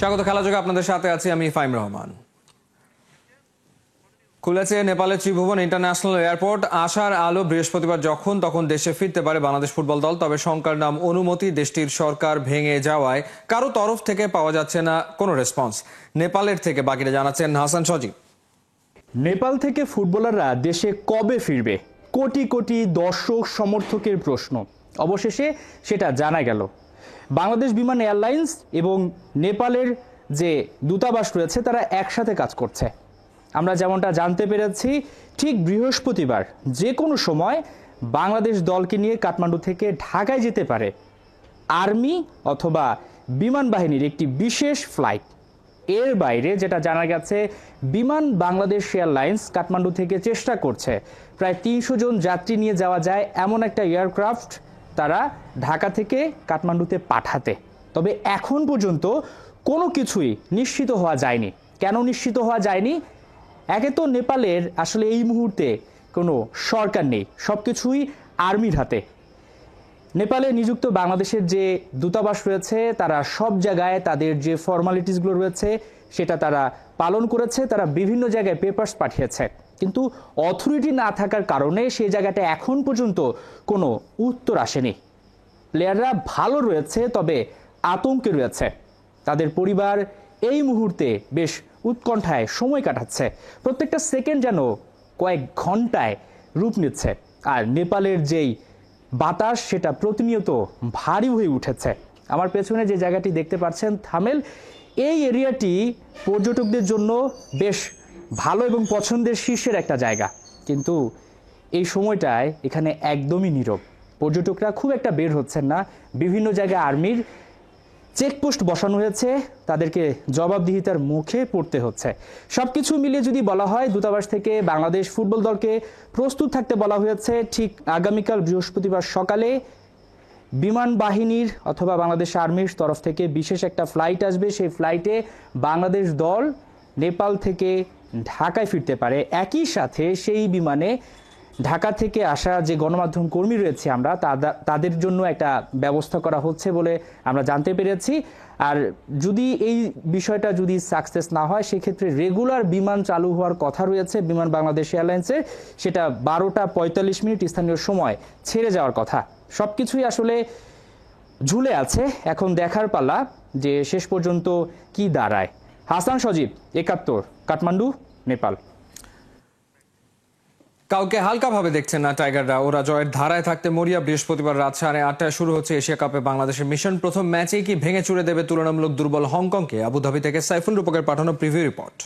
স্বাগত খেলাযোগে আপনাদের সাথে আছি আমি ফাইম রহমান। খুলেছে নেপালের ত্রিভুবন ইন্টারন্যাশনাল এয়ারপোর্ট। আশার আলো বৃহস্পতিবার যখন তখন দেশে ফিরতে পারে বাংলাদেশ ফুটবল দল। তবে শঙ্কার নাম অনুমতি দেশটির সরকার ভেঙে যাওয়ায় কারো তরফ থেকে পাওয়া যাচ্ছে না কোনো রেসপন্স। নেপালের থেকে বাকিটা জানাচ্ছেন হাসান সজীব। নেপাল থেকে ফুটবলাররা দেশে কবে ফিরবে, কোটি কোটি দর্শক সমর্থকের প্রশ্ন। অবশেষে সেটা জানা গেল। বাংলাদেশ বিমান এয়ারলাইন্স এবং নেপালের যে দূতাবাস রয়েছে তারা একসাথে কাজ করছে। আমরা যেমনটা জানতে পেরেছি, ঠিক বৃহস্পতিবার যে কোনো সময় বাংলাদেশ দলকে নিয়ে কাঠমান্ডু থেকে ঢাকায় যেতে পারে আর্মি অথবা বিমান বাহিনীর একটি বিশেষ ফ্লাইট। এর বাইরে যেটা জানা গেছে, বিমান বাংলাদেশ এয়ারলাইন্স কাঠমান্ডু থেকে চেষ্টা করছে প্রায় ৩০০ জন যাত্রী নিয়ে যাওয়া যায় এমন একটা এয়ারক্রাফট তারা ঢাকা থেকে কাঠমান্ডুতে পাঠাতে। তবে এখন পর্যন্ত কোনো কিছুই নিশ্চিত হওয়া যায়নি। কেন নিশ্চিত হওয়া যায়নি? একে তো নেপালের আসলে এই মুহূর্তে কোনো সরকার নেই, সব কিছুই আর্মির হাতে। নেপালে নিযুক্ত বাংলাদেশের যে দূতাবাস রয়েছে তারা সব জায়গায় তাদের যে ফর্মালিটিসগুলো রয়েছে সেটা তারা পালন করেছে। তারা বিভিন্ন জায়গায় পেপারস পাঠিয়েছে, কিন্তু অথরিটি না থাকার কারণে সেই জায়গাটা এখন পর্যন্ত কোনো উত্তর আসেনি। প্লেয়াররা ভালো রয়েছে, তবে আতঙ্কে রয়েছে। তাদের পরিবার এই মুহূর্তে বেশ উৎকণ্ঠায় সময় কাটাচ্ছে। প্রত্যেকটা সেকেন্ড যেন কয়েক ঘন্টায় রূপ নিচ্ছে। আর নেপালের যেই বাতাস সেটা প্রতিনিয়ত ভারী হয়ে উঠেছে। আমার পেছনে যে জায়গাটি দেখতে পাচ্ছেন থামেল, এই এরিয়াটি পর্যটকদের জন্য বেশ ভালো এবং পছন্দের শীর্ষের একটা জায়গা, কিন্তু এই সময়টায় এখানে একদমই নীরব। পর্যটকরা খুব একটা বের হচ্ছেন না। বিভিন্ন জায়গায় আর্মির চেকপোস্ট বসানো হয়েছে, তাদেরকে জবাবদিহিতার মুখে পড়তে হচ্ছে। সবকিছু মিলিয়ে যদি বলা হয়, দূতাবাস থেকে বাংলাদেশ ফুটবল দলকে প্রস্তুত থাকতে বলা হয়েছে। ঠিক আগামীকাল বৃহস্পতিবার সকালে বিমান বাহিনীর অথবা বাংলাদেশ আর্মির তরফ থেকে বিশেষ একটা ফ্লাইট আসবে। সেই ফ্লাইটে বাংলাদেশ দল নেপাল থেকে ঢাকায় ফিরতে পারে। একই সাথে সেই বিমানে ঢাকা থেকে আসা যে গণমাধ্যম কর্মী রয়েছে আমরা তাদের জন্য একটা ব্যবস্থা করা হচ্ছে বলে আমরা জানতে পেরেছি। আর যদি এই বিষয়টা যদি সাকসেস না হয়, সেক্ষেত্রে রেগুলার বিমান চালু হওয়ার কথা রয়েছে বিমান বাংলাদেশ এয়ারলাইন্সের। সেটা 12টা 45 মিনিট স্থানীয় সময় ছেড়ে যাওয়ার কথা। সব কিছুই আসলে ঝুলে আছে। এখন দেখার পালা যে শেষ পর্যন্ত কি দাঁড়ায়। হাসান সজীব, 71, কাঠমান্ডু, নেপাল। কাউকে হালকাভাবে দেখছেন না টাইগাররা। ওরা জয়ের ধারায় থাকতে মরিয়া। বৃহস্পতিবার রাত 8:30টায় শুরু হচ্ছে এশিয়া কাপে বাংলাদেশের মিশন। প্রথম ম্যাচেই কি ভেঙে চুরে দেবে তুলনামূলক দুর্বল হংকংকে? আবুধাবি থেকে সাইফুল রূপকের পাঠানো প্রিভিউ রিপোর্ট।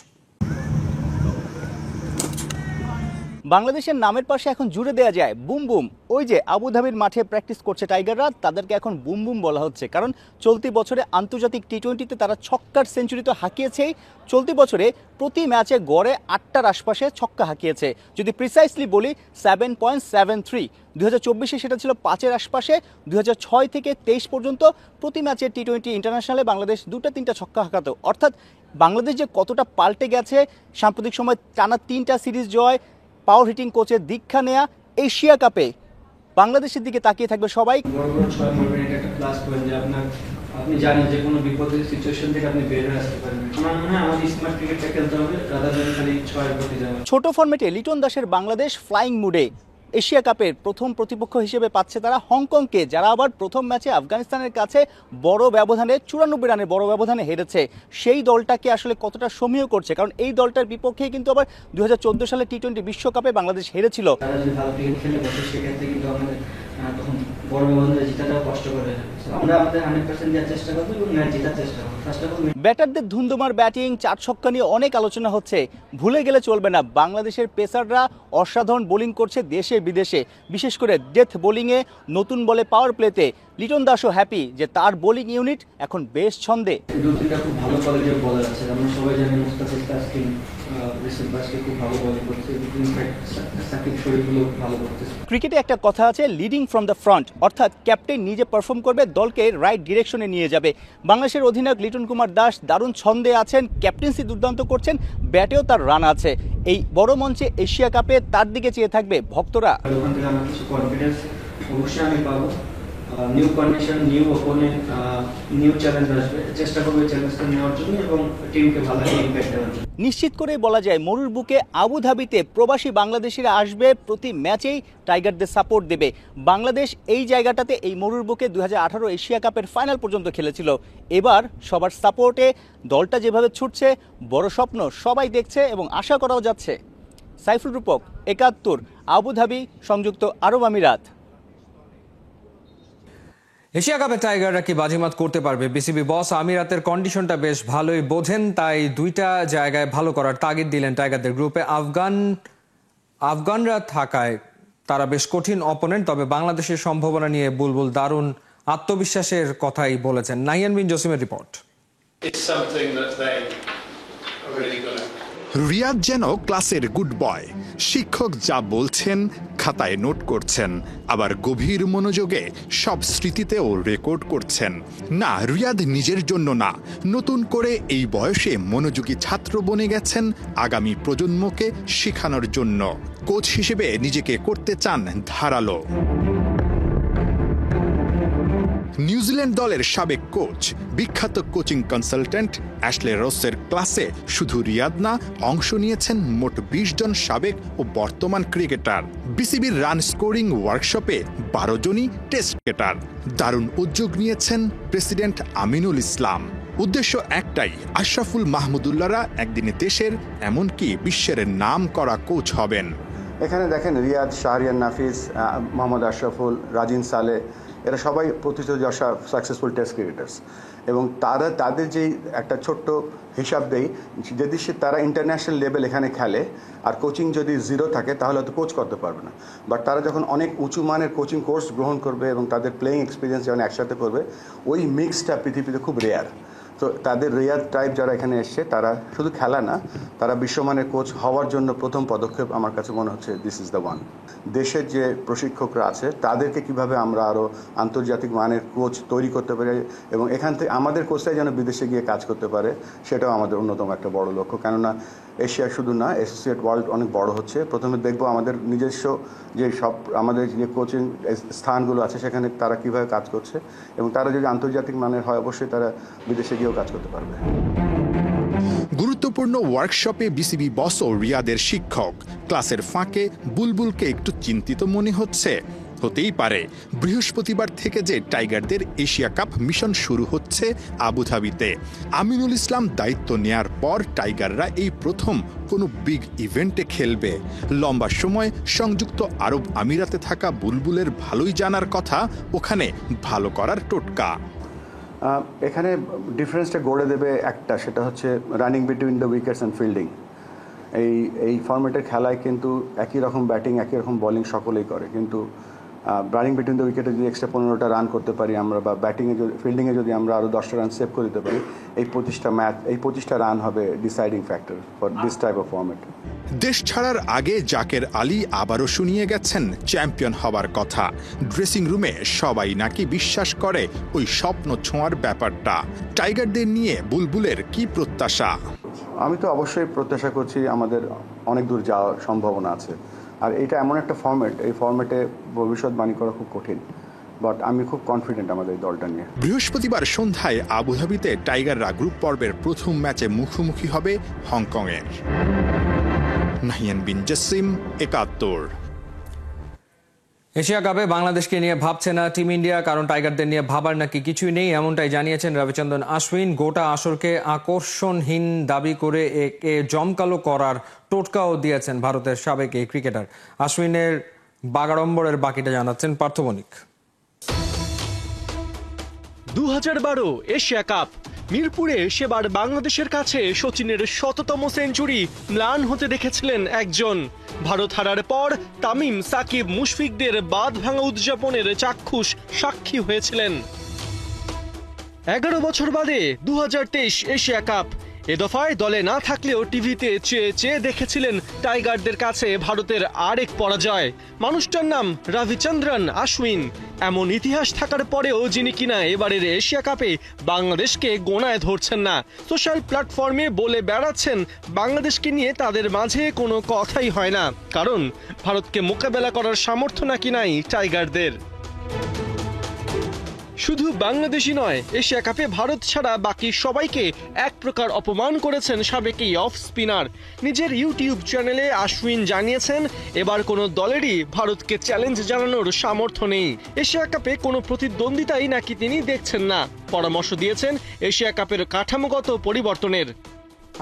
বাংলাদেশের নামের পাশে এখন জুড়ে দেওয়া যায় বুম বুম। ওই যে আবুধাবির মাঠে প্র্যাকটিস করছে টাইগাররা, তাদেরকে এখন বুম বুম বলা হচ্ছে, কারণ চলতি বছরে আন্তর্জাতিক টি-20তে তারা ছক্কার সেঞ্চুরি তো হাঁকিয়েছেই। চলতি বছরে প্রতি ম্যাচে গড়ে 8টার আশপাশে ছক্কা হাঁকিয়েছে। যদি প্রিসাইসলি বলি 7.73। 2024-এ সেটা ছিল 5-এর আশপাশে। 2006 থেকে 23 পর্যন্ত প্রতি ম্যাচে টি-20 ইন্টারন্যাশনালে বাংলাদেশ 2-3টা ছক্কা হাঁকাতো। অর্থাৎ বাংলাদেশ যে কতটা পাল্টে গেছে, সাম্প্রতিক সময় টানা 3টা সিরিজ জয়, পাওয়ার হিটিং কোচের দীক্ষা নেয়া, এশিয়া কাপে বাংলাদেশের দিকে তাকিয়ে থাকবে সবাই। আপনি জানেন যে কোনো বিপদের সিচুয়েশন থেকে আপনি বের হয়ে আসতে পারবেন। আমার মনে হয় আমাদের স্মার্ট ক্রিকেটটা খেলতে হবে, রাদার দ্যান খালি 6 প্রতি যাওয়া। ছোট ফরম্যাটে লিটন দাসের বাংলাদেশ ফ্লাইং মুডে এশিয়া কাপের প্রথম প্রতিপক্ষ হিসেবে পাচ্ছে তারা হংকংকে, যারা আবার প্রথম ম্যাচে আফগানিস্তানের কাছে বড় ব্যবধানে 94 রানের বড় ব্যবধানে হেরেছে। সেই দলটাকে আসলে কতটা সমীহ করছে, কারণ এই দলটার বিপক্ষে কিন্তু আবার 2014 সালে টি-20 বিশ্বকাপে বাংলাদেশ হেরেছিল। তারা যদি ভালো ক্রিকেট খেলে বসে, সেক্ষেত্রে কিন্তু আমাদের তখন বড় ব্যবধানে জেতাটাও কষ্ট করে। আমরা আমাদের 100% দেওয়ার চেষ্টা করবো এবং ম্যাচ জেতার চেষ্টা করবো। ব্যাটারদের ধুন্ধুমার ব্যাটিং, 4 ছক্কা নিয়ে অনেক আলোচনা হচ্ছে। ভুলে গেলে চলবে না, বাংলাদেশের পেসাররা অসাধারণ বোলিং করছে দেশে বিদেশে, বিশেষ করে ডেথ বোলিংয়ে, নতুন বলে পাওয়ার প্লেতে। লিটন দাসও হ্যাপি যে তার বোলিং ইউনিট এখন বেশ ছন্দে। দুটিটা খুব ভালো কোয়ালিটির বলার আছে। আমরা সবাই জানি মুস্তাফিজ তাসকিন রিসেন্ট বাসকে খুব ভালো বোলিং করছে, ইনফ্যাক্ট সাকিব শরীফগুলো ভালো করতেছে। ক্রিকেটে একটা কথা আছে, লিডিং ফ্রম দ্য ফ্রন্ট, অর্থাৎ ক্যাপ্টেন নিজে পারফর্ম করবে, দলকে রাইট ডিরেকশনে নিয়ে যাবে। বাংলাদেশের অধিনায়ক লিটন কুমার দাস দারুণ ছন্দে আছেন, ক্যাপ্টেন্সি দুর্দান্ত করছেন, ব্যাটেও তার রান আছে। এই বড় মঞ্চে এশিয়া কাপে তার দিকে চেয়ে থাকবে ভক্তরা। ওখান থেকে আমার কিছু কনফিডেন্স অবশ্যই আমি পাবো। New condition, new opponent, new challenge আসবে, চেষ্টা করবে চ্যালেঞ্জটা নেওয়ার জন্য এবং টিমকে ভালো ইম্প্যাক্ট দেওয়ার জন্য। নিশ্চিত করেই বলা যায় মরুর বুকে আবুধাবিতে প্রবাসী বাংলাদেশিরা আসবে, প্রতি ম্যাচেই টাইগারদের সাপোর্ট দেবে। বাংলাদেশ এই জায়গাটাতে এই মরুর বুকে 2018 এশিয়া কাপের ফাইনাল পর্যন্ত খেলেছিল। এবার সবার সাপোর্টে দলটা যেভাবে ছুটছে, বড় স্বপ্ন সবাই দেখছে এবং আশা করাও যাচ্ছে। সাইফুল রূপক, 71, আবুধাবি, সংযুক্ত আরব আমিরাত। এশিয়া কাপে টাইগাররা কি বাজিমাত করতে পারবে? বিসিবি বস আমিরাতের কন্ডিশনটা বেশ ভালোই বোঝেন, তাই দুইটা জায়গায় ভালো করার তাগিদ দিলেন টাইগারদের। গ্রুপে আফগানরা থাকায় তারা বেশ কঠিন অপোনেন্ট, তবে বাংলাদেশের সম্ভাবনা নিয়ে বুলবুল দারুণ আত্মবিশ্বাসের কথাই বলেছেন। নাহিয়ান বিন জসিমের রিপোর্ট। রিয়াদ যেন ক্লাসের গুড বয়, শিক্ষক যা বলছেন খাতায় নোট করছেন, আবার গভীর মনোযোগে সব স্মৃতিতেও রেকর্ড করছেন। না, রিয়াদ নিজের জন্য না, নতুন করে এই বয়সে মনোযোগী ছাত্র বনে গেছেন আগামী প্রজন্মকে শেখানোর জন্য। কোচ হিসেবে নিজেকে করতে চান ধারালো। নিউজিল্যান্ড দলের সাবেক কোচ, বিখ্যাত কোচিং কনসালটেন্ট অ্যাশলে রসের ক্লাসে শুধু রিয়াদ না, অংশ নিয়েছেন মোট 20 জন সাবেক ও বর্তমান ক্রিকেটার। বিসিবির রান স্কোরিং ওয়ার্কশপে 12 জনই টেস্ট ক্রিকেটার। দারুণ উদ্যোগ নিয়েছেন প্রেসিডেন্ট আমিনুল ইসলাম। উদ্দেশ্য একটাই, আশরাফুল মাহমুদুল্লাহরা একদিনে দেশের এমনকি বিশ্বের নাম করা কোচ হবেন। এখানে দেখেন রিয়াদ, শাহরিয়ার নাফিস, মোহাম্মদ আশরাফুল, রাজিন সালে, এরা সবাই প্রতিষ্ঠিত সাকসেসফুল টেস্ট ক্রিকেটার্স এবং তাদের যেই একটা ছোট্ট হিসাব দেই, যদি তারা ইন্টারন্যাশনাল লেভেল এখানে খেলে আর কোচিং যদি জিরো থাকে তাহলে হয়তো কোচ করতে পারবে না, বাট তারা যখন অনেক উঁচু মানের কোচিং কোর্স গ্রহণ করবে এবং তাদের প্লেয়িং এক্সপিরিয়েন্স যখন একসাথে করবে, ওই মিক্সটা পৃথিবীতে খুব রেয়ার। তো তাদের রিয়াদ টাইপ যারা এখানে এসছে তারা শুধু খেলা না, তারা বিশ্বমানের কোচ হওয়ার জন্য প্রথম পদক্ষেপ আমার কাছে মনে হচ্ছে দিস ইজ দ্য ওয়ান। দেশের যে প্রশিক্ষকরা আছে তাদেরকে কিভাবে আমরা আরও আন্তর্জাতিক মানের কোচ তৈরি করতে পারি এবং এখান থেকে আমাদের কোচরাই যেন বিদেশে গিয়ে কাজ করতে পারে, সেটাও আমাদের অন্যতম একটা বড় লক্ষ্য। কেননা এশিয়া শুধু না, অ্যাসোসিয়েট ওয়ার্ল্ড অনেক বড় হচ্ছে। প্রথমে দেখবো আমাদের নিজস্ব যে আমাদের যে কোচিং স্থানগুলো আছে সেখানে তারা কিভাবে কাজ করছে এবং তারা যদি আন্তর্জাতিক মানের হয় অবশ্যই তারা বিদেশে গিয়েও কাজ করতে পারবে। গুরুত্বপূর্ণ ওয়ার্কশপে বিসিবি বস ও রিয়াদের শিক্ষক। ক্লাসের ফাঁকে বুলবুলকে একটু চিন্তিত মনে হচ্ছে। হতেই পারে, বৃহস্পতিবার থেকে যে টাইগারদের এশিয়া কাপ মিশন শুরু হচ্ছে আবুধাবিতে। আমিনুল ইসলাম দায়িত্ব নেয়ার পর টাইগাররা এই প্রথম কোনো বিগ ইভেন্টে খেলবে। লম্বা সময় সংযুক্ত আরব আমিরাতে থাকা বুলবুলের ভালোই জানার কথা ওখানে ভালো করার টোটকা। এখানে ডিফারেন্সটা গড়ে দেবে একটা, সেটা হচ্ছে running between the wickets and fielding. এই ফরম্যাটের খেলায় কিন্তু একই রকম ব্যাটিং একই রকম বোলিং সকলেই করে, কিন্তু রানিং বিটুইন দ্য উইকেটে যদি এক্সট্রা 15টা রান করতে পারি আমরা, বা ফিল্ডিংয়ে যদি আমরা আরও 10টা রান সেভ করে দিতে পারি, এই 25টা রান হবে deciding factor for this type of format. দেশ ছাড়ার আগে জাকের আলী আবারও শুনিয়ে গেছেন চ্যাম্পিয়ন হবার কথা। ড্রেসিং রুমে সবাই নাকি বিশ্বাস করে ওই স্বপ্ন ছোঁয়ার ব্যাপারটা। টাইগারদের নিয়ে বুলবুলের কি প্রত্যাশা? আমি তো অবশ্যই প্রত্যাশা করছি আমাদের অনেক দূর যাওয়ার সম্ভাবনা আছে, আর এটা এমন একটা ফরম্যাট, এই ফরম্যাটে ভবিষ্যৎবাণী করা খুব কঠিন, বাট আমি খুব কনফিডেন্ট আমাদের এই দলটা নিয়ে। বৃহস্পতিবার সন্ধ্যায় আবুধাবিতে টাইগাররা গ্রুপ পর্বের প্রথম ম্যাচে মুখোমুখি হবে হংকংয়ের। নাহিয়ান বিন জসিম, 71। এশিয়া কাপে বাংলাদেশকে নিয়ে ভাবছে না টিম ইন্ডিয়া, কারণ টাইগারদের নিয়ে ভাবার নাকি কিছুই নেই, এমনটাই জানিয়েছেন রবিচন্দ্রন আশ্বিন। গোটা আসরকে আকর্ষণহীন দাবি করে একে জমকালো করার টোটকাও দিয়েছেন ভারতের সাবেক এই ক্রিকেটার। আশ্বিনের বাগাড়ম্বরের বাকিটা জানাচ্ছেন পার্থ বণিক। 2012 এশিয়া কাপ মিরপুরে সেবার বাংলাদেশের কাছে সচিনের 100তম সেঞ্চুরি ম্লান হতে দেখেছিলেন একজন। ভারত হারার পর তামিম, সাকিব, মুশফিকদের বাঁধ ভাঙা উদযাপনের চাক্ষুষ সাক্ষী হয়েছিলেন। 11 বছর বাদে 2023 এশিয়া কাপ। এ দফায় দলে না থাকলেও টিভিতে চেয়ে চেয়ে দেখেছিলেন টাইগারদের কাছে ভারতের আরেক পরাজয়। মানুষটার নাম রবিচন্দ্রন আশ্বিন। এমন ইতিহাস থাকার পরেও যিনি কিনা এবারের এশিয়া কাপে বাংলাদেশকে গোনায় ধরছেন না। সোশ্যাল প্ল্যাটফর্মে বলে বেড়াচ্ছেন বাংলাদেশকে নিয়ে তাদের মাঝে কোনো কথাই হয় না, কারণ ভারতকে মোকাবেলা করার সামর্থ্য নাকি নাই টাইগারদের। শুধু বাংলাদেশি নয়, এশিয়া কাপে ভারত ছাড়া বাকি সবাইকে এক প্রকার অপমান করেছেন সাবেক এই অফ স্পিনার। নিজের ইউটিউব চ্যানেলে আশ্বিন জানিয়েছেন এবার কোনো দলেরই ভারতকে চ্যালেঞ্জ জানানোর সামর্থ্য নেই। এশিয়া কাপে কোনো প্রতিদ্বন্দ্বিতাই নাকি তিনি দেখছেন না। পরামর্শ দিয়েছেন এশিয়া কাপের কাঠামোগত পরিবর্তনের।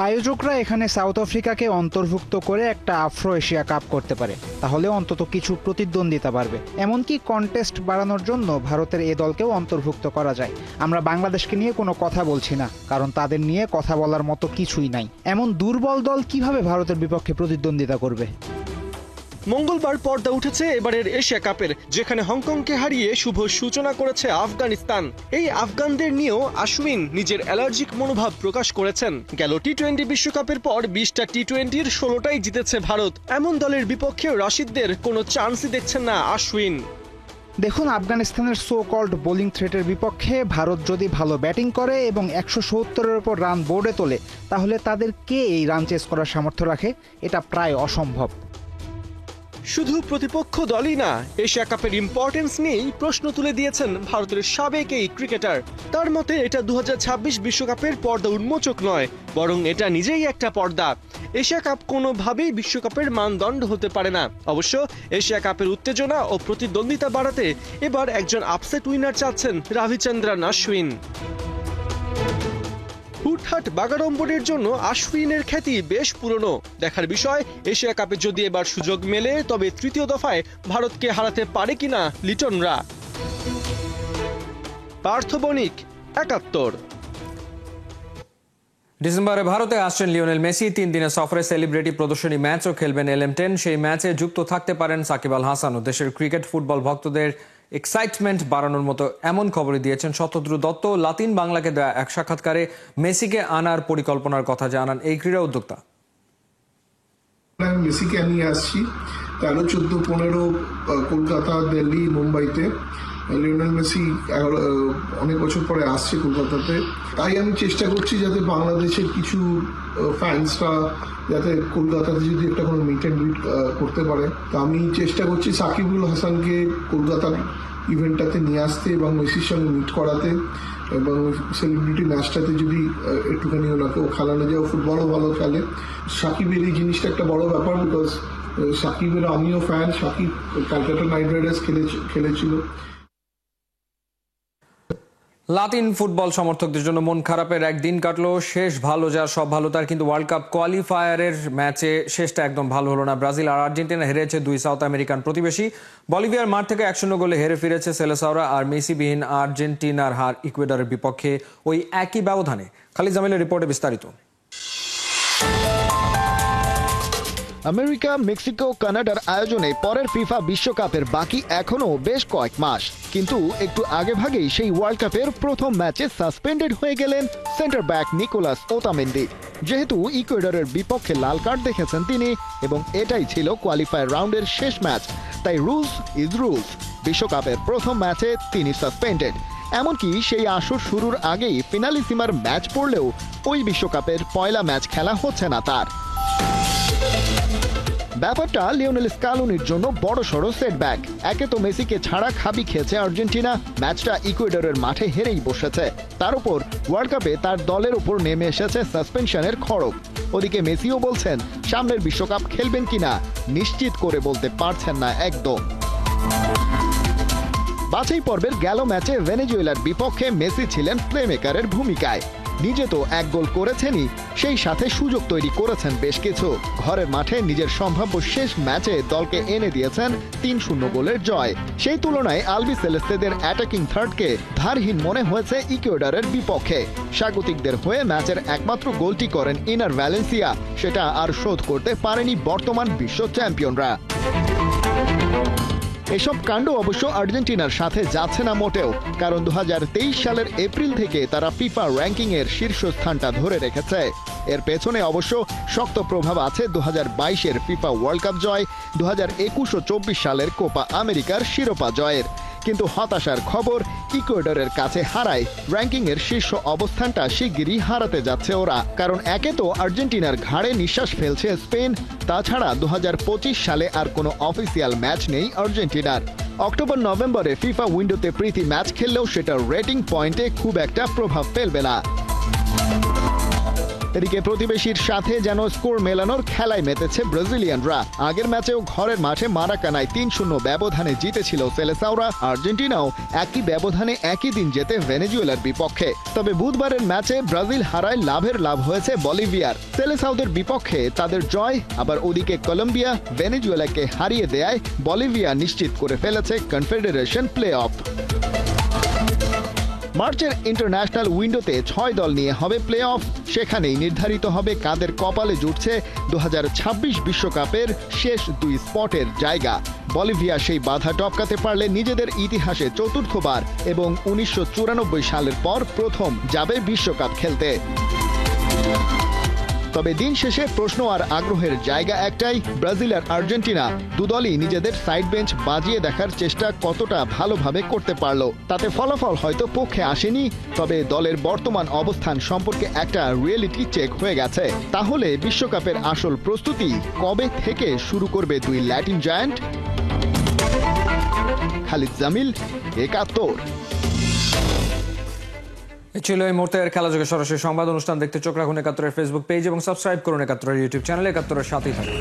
আয়োজকরা এখানে সাউথ আফ্রিকাকে অন্তর্ভুক্ত করে একটা আফ্রো এশিয়া কাপ করতে পারে, তাহলে অন্তত কিছু প্রতিদ্বন্দ্বিতা বাড়বে। এমনকি কন্টেস্ট বাড়ানোর জন্য ভারতের এ দলকেও অন্তর্ভুক্ত করা যায়। আমরা বাংলাদেশকে নিয়ে কোনো কথা বলছি না, কারণ তাদের নিয়ে কথা বলার মতো কিছুই নাই। এমন দুর্বল দল কিভাবে ভারতের বিপক্ষে প্রতিদ্বন্দ্বিতা করবে? মঙ্গলবার পর্দা উঠেছে এবারের এশিয়া কাপের, যেখানে হংকংকে হারিয়ে শুভ সূচনা করেছে আফগানিস্তান। এই আফগানদের নিয়েও আশ্বিন নিজের অ্যালার্জিক মনোভাব প্রকাশ করেছেন। গেল টি-20 বিশ্বকাপের পর 20টা টি-20-র 16টাই জিতেছে ভারত। এমন দলের বিপক্ষে রাশিদদের কোনো চান্সই দেখছেন না আশ্বিন। দেখুন, আফগানিস্তানের সো কল্ড বোলিং থ্রেটের বিপক্ষে ভারত যদি ভালো ব্যাটিং করে এবং 170-এর উপর রান বোর্ডে তোলে, তাহলে তাদের কে এই রান চেস করার সামর্থ্য রাখে? এটা প্রায় অসম্ভব। শুধু প্রতিপক্ষ দলই না, এশিয়া কাপের ইম্পর্টেন্স নিয়েই প্রশ্ন তুলে দিয়েছেন ভারতের সাবেক এই ক্রিকেটার। তার মতে এটা 2026 বিশ্বকাপের পর্দা উন্মোচক নয়, বরং এটা নিজেই একটা পর্দা। এশিয়া কাপ কোনোভাবেই বিশ্বকাপের মানদণ্ড হতে পারে না। অবশ্য এশিয়া কাপের উত্তেজনা ও প্রতিদ্বন্দ্বিতা বাড়াতে এবার একজন আপসেট উইনার চাচ্ছেন রবিচন্দ্রন অশ্বিন। হুটহাট বাগাড়ম্বরের জন্য আশ্বিনের খ্যাতি বেশ পুরনো। দেখার বিষয়, এশিয়া কাপে যদি এবার সুযোগ মেলে, তবে তৃতীয় দফায় ভারতকে হারাতে পারে কিনা লিটনরা। পার্থ বণিক, ৭১। ডিসেম্বরে ভারতে আসছেন লিওনেল মেসি। 3 দিনের সফরে সেলিব্রিটি প্রদর্শনী ম্যাচও খেলবেন LM10। সেই ম্যাচে যুক্ত থাকতে পারেন সাকিব আল হাসান। ও দেশের ক্রিকেট ফুটবল ভক্তদের এক্সাইটমেন্ট বাড়ানোর মতো এমন খবরই দিয়েছেন শতদ্রু দত্ত। লাতিন বাংলাকে দেওয়া এক সাক্ষাৎকারে মেসিকে আনার পরিকল্পনার কথা জানান এই ক্রীড়া উদ্যোক্তা। মেসিকে নিয়ে আসছি 13, 14, 15 কলকাতা, দিল্লি, মুম্বাইতে। লিওনেল মেসি অনেক বছর পরে আসছে কলকাতাতে, তাই আমি চেষ্টা করছি যাতে বাংলাদেশের কিছু ফ্যান্সরা যাতে কলকাতাতে যদি একটা কোনো মিট অ্যান্ড গ্রিট করতে পারে। তো আমি চেষ্টা করছি সাকিবুল হাসানকে কলকাতার ইভেন্টটাতে নিয়ে আসতে এবং মেসির সঙ্গে মিট করাতে, এবং সেলিব্রিটি ম্যাচটাতে যদি একটুখানি ওনাকেও খেলানো যায়। ফুটবলও ভালো খেলে। সাকিবের এই জিনিসটা একটা বড় ব্যাপার, বিকজ সাকিবের আমিও fan. Shakib Calcutta Knight Riders খেলেছিল। লাতিন ফুটবল সমর্থকদের জন্য মন খারাপের একদিন কাটলো। শেষ ভালো যার সব ভালো তার, কিন্তু ওয়ার্ল্ড কাপ কোয়ালিফায়ারের ম্যাচে শেষটা একদম ভালো হলো না। ব্রাজিল আর আর্জেন্টিনা হেরেছে 2 সাউথ আমেরিকান প্রতিবেশী। বলিভিয়ার মাঠ থেকে 1-0 গোলে হেরে ফিরেছে সেলেসাওরা। আর মেসিবিহীন আর্জেন্টিনার হার ইকুয়েডরের বিপক্ষে ওই একই ব্যবধানে। খালিদ জামিলের রিপোর্টে বিস্তারিত। আমেরিকা, মেক্সিকো, কানাডার আয়োজনে পরের ফিফা বিশ্বকাপের বাকি এখনো বেশ কয়েক মাস, কিন্তু একটু আগে ভাগেই সেই ওয়ার্ল্ড কাপের প্রথম ম্যাচে সাসপেন্ডেড হয়ে গেলেন সেন্টার ব্যাক নিকোলাস ওতামেন্দি। যেহেতু ইকুয়েডরের বিপক্ষে লাল কার্ড দেখেছেন তিনি, এবং এটাই ছিল কোয়ালিফায়ার রাউন্ডের শেষ ম্যাচ, তাই রুলস ইজ রুলস। বিশ্বকাপের প্রথম ম্যাচে তিনি সাসপেন্ডেড। এমনকি সেই আসর শুরুর আগেই ফিনালিসিমার ম্যাচ পড়লেও ওই বিশ্বকাপের পয়লা ম্যাচ খেলা হচ্ছে না তার। ব্যাপারটা লিওনেল স্কালোনির জন্য বড়সড় সেটব্যাক। একে তো মেসিকে ছাড়া খাবি খেয়েছে আর্জেন্টিনা, ম্যাচটা ইকুয়েডরের মাঠে হেরেই বসেছে। তার উপর ওয়ার্ল্ড কাপে তার দলের উপর নেমে এসেছে সাসপেনশনের খড়গ। ওদিকে মেসিও বলছেন সামনের বিশ্বকাপ খেলবেন কিনা নিশ্চিত করে বলতে পারছেন না একদম। বাছাই পর্বের গেল ম্যাচে ভেনেজুয়েলার বিপক্ষে মেসি ছিলেন প্লেমেকারের ভূমিকায়। নিজে তো এক গোল করেছেনই, সেই সাথে সুযোগ তৈরি করেছেন বেশ কিছু। ঘরের মাঠে নিজের সম্ভাব্য শেষ ম্যাচে দলকে এনে দিয়েছেন 3-0 গোলের জয়। সেই তুলনায় আলবি সেলেস্তেদের অ্যাটাকিং থার্ডকে ধারহীন মনে হয়েছে ইকুয়েডরের বিপক্ষে। স্বাগতিকদের হয়ে ম্যাচের একমাত্র গোলটি করেন ইনার ভ্যালেন্সিয়া, সেটা আর শোধ করতে পারেনি বর্তমান বিশ্ব চ্যাম্পিয়নরা। এসব কাণ্ড অবশ্য আর্জেন্টিনার সাথে যাচ্ছে না মোটেও, কারণ 2023 সালের এপ্রিল থেকে তারা ফিফা র্যাঙ্কিংয়ের শীর্ষস্থানটা ধরে রেখেছে। এর পেছনে অবশ্য শক্ত প্রভাব আছে 2022-এর ফিফা ওয়ার্ল্ড কাপ জয়, 2021 ও 24 সালের কোপা আমেরিকার শিরোপা জয়ের। কিন্তু হতাশার খবর, ইকুয়েডরের কাছে হারায় র্যাঙ্কিংয়ের শীর্ষ অবস্থানটা শিগগিরই হারাতে যাচ্ছে ওরা। কারণ একে তো আর্জেন্টিনার ঘাড়ে নিঃশ্বাস ফেলছে স্পেন, তাছাড়া 2025 সালে আর কোনো অফিসিয়াল ম্যাচ নেই আর্জেন্টিনার। অক্টোবর নভেম্বরে ফিফা উইন্ডোতে প্রীতি ম্যাচ খেললেও সেটা রেটিং পয়েন্টে খুব একটা প্রভাব ফেলবে না। এদিকে প্রতিবেশীর সাথে যেন স্কোর মেলানোর খেলায় মেতেছে ব্রাজিলিয়ানরা। আগের ম্যাচেও ঘরের মাঠে মারাকানায় ৩-০ ব্যবধানে জিতেছিল সেলেসাওরা। আর্জেন্টিনাও একই ব্যবধানে একই দিন জেতে ভেনেজুয়েলার বিপক্ষে। তবে বুধবারের ম্যাচে ব্রাজিল হারায় লাভের লাভ হয়েছে বলিভিয়ার। সেলেসাওদের বিপক্ষে তাদের জয়, আবার ওদিকে কলম্বিয়া ভেনেজুয়েলাকে হারিয়ে দেয় বলিভিয়া নিশ্চিত করে ফেলেছে কনফেডারেশন প্লে অফ। মার্চের ইন্টারন্যাশনাল উইন্ডোতে 6 দল নিয়ে হবে প্লে অফ। সেখানেই নির্ধারিত হবে কাদের কপালে জুটছে 2026 বিশ্বকাপের শেষ 2 স্পটের জায়গা। বলিভিয়া সেই বাধা টপকাতে পারলে নিজেদের ইতিহাসে চতুর্থবার এবং 1994 সালের পর প্রথম যাবে বিশ্বকাপ খেলতে। তবে দিন শেষে প্রশ্ন আর আগ্রহের জায়গা একটাই, ব্রাজিল আর আর্জেন্টিনা দুদলই নিজেদের সাইড বেঞ্চ বাজিয়ে দেখার চেষ্টা কতটা ভালোভাবে করতে পারলো। তাতে ফলাফল হয়তো পক্ষে আসেনি, তবে দলের বর্তমান অবস্থান সম্পর্কে একটা রিয়েলিটি চেক হয়ে গেছে। তাহলে বিশ্বকাপের আসল প্রস্তুতি কবে থেকে শুরু করবে দুই ল্যাটিন জায়ান্ট? খালিদ জামিল, ৭১। ছিল এই মুহূর্তের খেলাযোগে সরাসরি সংবাদ অনুষ্ঠান দেখতে চোখ রাখুন ৭১-এর ফেসবুক পেজ এবং সাবস্ক্রাইব করুন ৭১-এর ইউটিউব চ্যানেল। ৭১-এর সাথেই থাকুন।